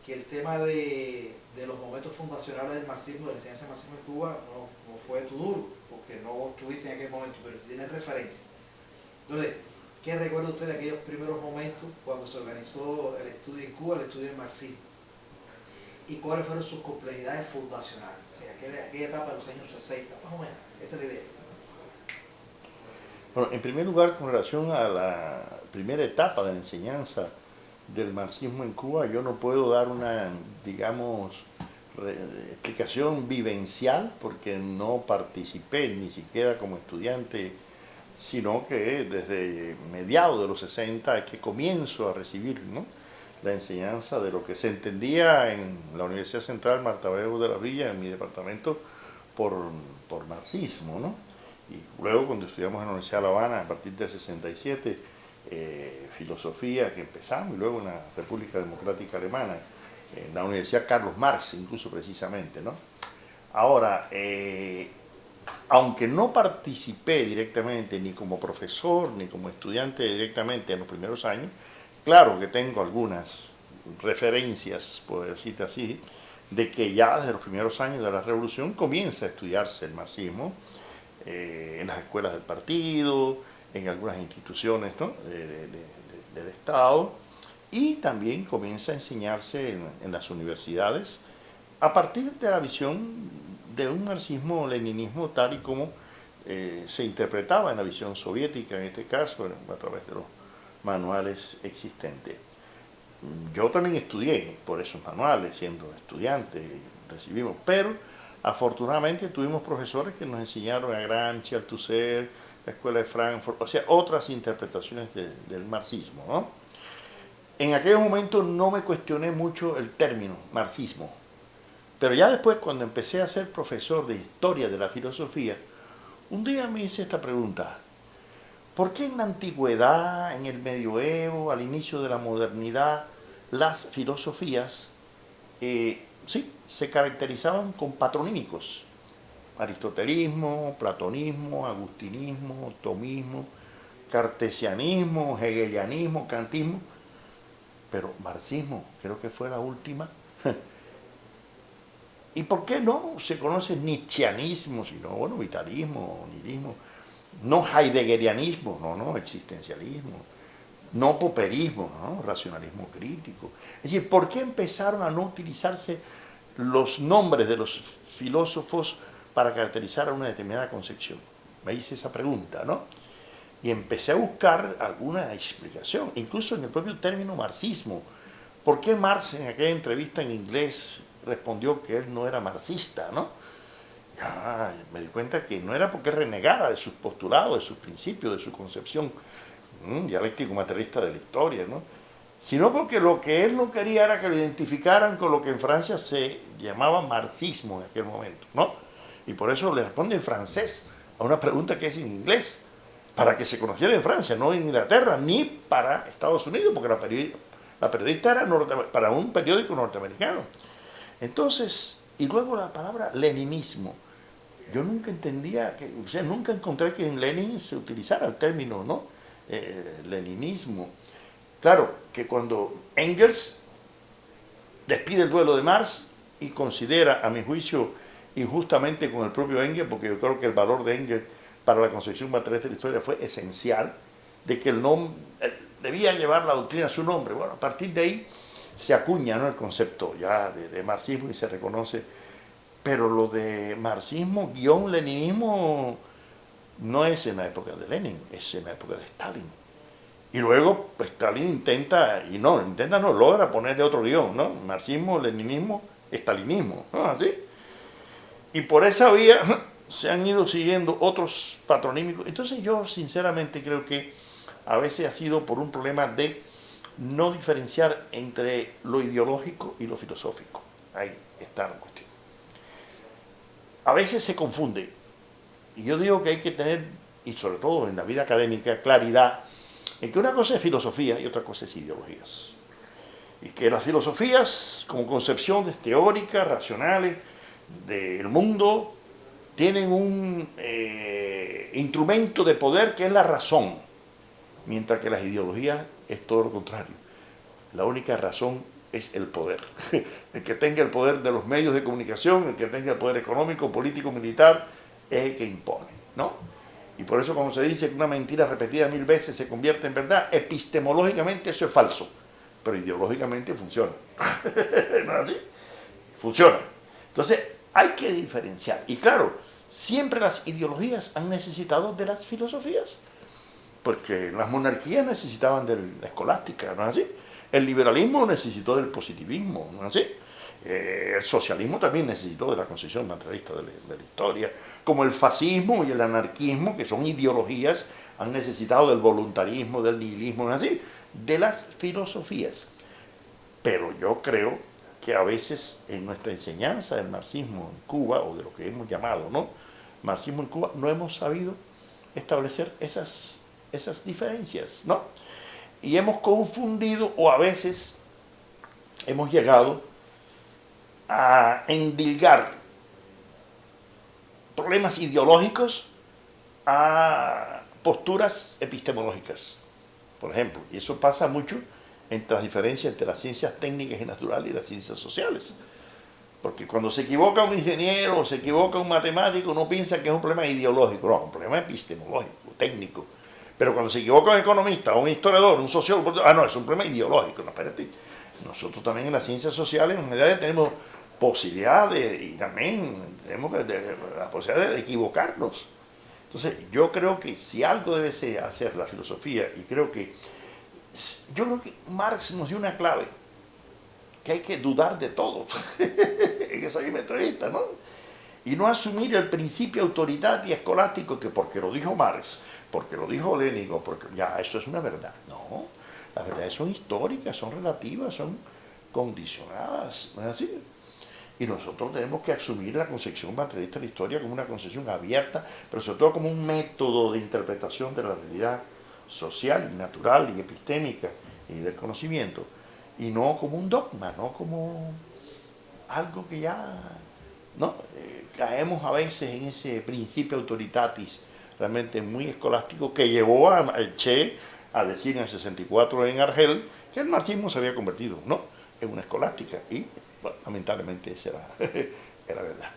que el tema de los momentos fundacionales del marxismo, de la enseñanza del marxismo en Cuba, no fue tu duro, porque no estuviste en aquel momento, pero si tienes referencia. Entonces, ¿qué recuerda usted de aquellos primeros momentos cuando se organizó el estudio en Cuba, el estudio del marxismo? ¿Y cuáles fueron sus complejidades fundacionales? O sea, aquella etapa de los años 60, más o menos, esa es la idea. Bueno, en primer lugar, con relación a la primera etapa de la enseñanza del marxismo en Cuba, yo no puedo dar una, digamos, explicación vivencial porque no participé ni siquiera como estudiante, sino que desde mediados de los 60 es que comienzo a recibir, ¿no?, la enseñanza de lo que se entendía en la Universidad Central Marta Abreu de la Villa, en mi departamento, por, por marxismo, ¿no? Y luego cuando estudiamos en la Universidad de La Habana, a partir del 67, filosofía que empezamos, y luego en la República Democrática Alemana, en la Universidad Carlos Marx, incluso precisamente, ¿no? Ahora, aunque no participé directamente ni como profesor ni como estudiante directamente en los primeros años, claro que tengo algunas referencias, por decirlo así, de que ya desde los primeros años de la revolución comienza a estudiarse el marxismo en las escuelas del partido, en algunas instituciones, ¿no?, del Estado, y también comienza a enseñarse en las universidades a partir de la visión de un marxismo-leninismo tal y como se interpretaba en la visión soviética, en este caso, a través de los manuales existentes. Yo también estudié por esos manuales, siendo estudiante, recibimos, pero afortunadamente tuvimos profesores que nos enseñaron a Gramsci, Althusser, la Escuela de Frankfurt, o sea, otras interpretaciones del marxismo, ¿no? En aquel momento no me cuestioné mucho el término marxismo, pero ya después, cuando empecé a ser profesor de historia de la filosofía, un día me hice esta pregunta: ¿por qué en la antigüedad, en el medioevo, al inicio de la modernidad, las filosofías sí, se caracterizaban con patronímicos? Aristotelismo, platonismo, agustinismo, tomismo, cartesianismo, hegelianismo, kantismo, pero marxismo creo que fue la última. ¿Y por qué no se conoce nietzscheanismo, sino, bueno, vitalismo, nihilismo? No heideggerianismo, no, existencialismo. No poperismo, ¿no?, racionalismo crítico. Es decir, ¿por qué empezaron a no utilizarse los nombres de los filósofos para caracterizar a una determinada concepción? Me hice esa pregunta, ¿no? Y empecé a buscar alguna explicación, incluso en el propio término marxismo. ¿Por qué Marx en aquella entrevista en inglés respondió que él no era marxista, ¿no? Ya me di cuenta que no era porque renegara de sus postulados, de sus principios, de su concepción dialéctico materialista de la historia, ¿no?, sino porque lo que él no quería era que lo identificaran con lo que en Francia se llamaba marxismo en aquel momento, ¿no? Y por eso le responde en francés a una pregunta que es en inglés, para que se conociera en Francia, no en Inglaterra, ni para Estados Unidos, porque la periodista era para un periódico norteamericano. Entonces, y luego la palabra leninismo. Yo nunca entendía, o sea, nunca encontré que en Lenin se utilizara el término, ¿no?, leninismo. Claro, que cuando Engels despide el duelo de Marx y considera, a mi juicio, injustamente con el propio Engels, porque yo creo que el valor de Engels para la concepción materialista de la historia fue esencial, de que el nombre debía llevar la doctrina a su nombre. Bueno, a partir de ahí se acuña, ¿no?, el concepto ya de marxismo y se reconoce, pero lo de marxismo-leninismo no es en la época de Lenin, es en la época de Stalin. Y luego pues, Stalin no, logra ponerle otro guión, ¿no? Marxismo, leninismo, estalinismo, ¿no? Así. Y por esa vía se han ido siguiendo otros patronímicos. Entonces yo sinceramente creo que a veces ha sido por un problema de no diferenciar entre lo ideológico y lo filosófico. Ahí está la cuestión. A veces se confunde. Y yo digo que hay que tener, y sobre todo en la vida académica, claridad en que una cosa es filosofía y otra cosa es ideologías. Y que las filosofías, como concepciones teóricas, racionales del mundo, tienen un instrumento de poder que es la razón, mientras que las ideologías es todo lo contrario. La única razón es el poder. El que tenga el poder de los medios de comunicación, el que tenga el poder económico, político, militar, es el que impone, ¿no? Y por eso cuando se dice que una mentira repetida 1000 veces se convierte en verdad, epistemológicamente eso es falso, pero ideológicamente funciona. ¿No es así? Funciona. Entonces, hay que diferenciar. Y claro, siempre las ideologías han necesitado de las filosofías, porque las monarquías necesitaban de la escolástica, ¿no es así? El liberalismo necesitó del positivismo, ¿no es así? El socialismo también necesitó de la concepción materialista de la historia, como el fascismo y el anarquismo, que son ideologías, han necesitado del voluntarismo, del nihilismo, ¿no es así? De las filosofías. Pero yo creo que a veces en nuestra enseñanza del marxismo en Cuba, o de lo que hemos llamado, ¿no?, marxismo en Cuba, no hemos sabido establecer esas diferencias, ¿no? Y hemos confundido, o a veces hemos llegado a endilgar problemas ideológicos a posturas epistemológicas, por ejemplo. Y eso pasa mucho entre las diferencias entre las ciencias técnicas y naturales y las ciencias sociales. Porque cuando se equivoca un ingeniero o se equivoca un matemático, uno piensa que es un problema ideológico, no, es un problema epistemológico, técnico. Pero cuando se equivoca un economista, un historiador, un sociólogo, no, es un problema ideológico, no, espérate. Nosotros también en las ciencias sociales, en realidad tenemos posibilidad y también tenemos la posibilidad de equivocarnos. Entonces, yo creo que si algo debe hacer la filosofía, y yo creo que Marx nos dio una clave, que hay que dudar de todo, en esa misma entrevista, ¿no? Y no asumir el principio autoritario escolástico que porque lo dijo Marx, porque lo dijo Lenin, porque ya eso es una verdad. No, las verdades son históricas, son relativas, son condicionadas, ¿no es así? Y nosotros tenemos que asumir la concepción materialista de la historia como una concepción abierta, pero sobre todo como un método de interpretación de la realidad social, natural y epistémica y del conocimiento, y no como un dogma, no como algo que ya, ¿no? Caemos a veces en ese principio autoritatis realmente muy escolástico que llevó al Che a decir en el 64 en Argel que el marxismo se había convertido, ¿no?, en una escolástica, y bueno, lamentablemente esa era verdad.